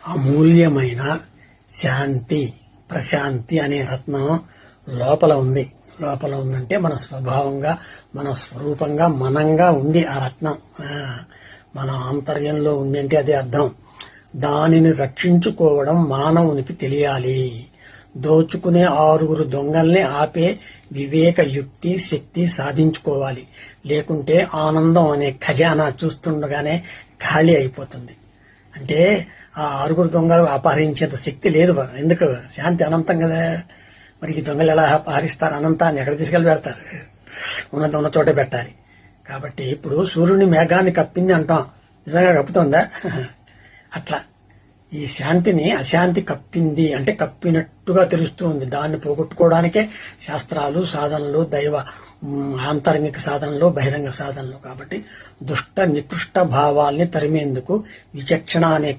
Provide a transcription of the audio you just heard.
అమూల్యమైన శాంతి, ప్రశాంతి అనే రత్నం లోపల ఉంది. లోపల ఉందంటే మన స్వభావంగా, మన స్వరూపంగా, మనంగా ఉంది ఆ రత్నం. మన ఆంతర్యంలో ఉంది అంటే అదే అర్థం. దానిని రక్షించుకోవడం మానవునికి తెలియాలి. దోచుకునే 6 దొంగల్ని ఆపే వివేక యుక్తి శక్తి సాధించుకోవాలి. లేకుంటే ఆనందం అనే ఖజానా చూస్తుండగానే ఖాళీ అయిపోతుంది. అంటే ఆ 6 దొంగలు అపహరించేంత శక్తి లేదు. ఎందుకు? శాంతి అనంతం కదా. మరి ఈ దొంగలు ఎలా అపహరిస్తారు? అనంతాన్ని ఎక్కడ తీసుకెళ్ళి పెడతారు? ఉన్నత ఉన్న చోటే పెట్టాలి. కాబట్టి ఇప్పుడు సూర్యుని మేఘాన్ని కప్పింది అంటాం, నిజంగా కప్పుతుందా? అట్లా ఈ శాంతిని అశాంతి కప్పింది అంటే కప్పినట్టుగా తెలుస్తుంది. దాన్ని పోగొట్టుకోవడానికే శాస్త్రాలు, సాధనలు, దైవ ఆంతరంగిక సాధనలు, బహిరంగ సాధనలు. కాబట్టి దుష్ట నికృష్ట భావాల్ని తరిమేందుకు విచక్షణ అనే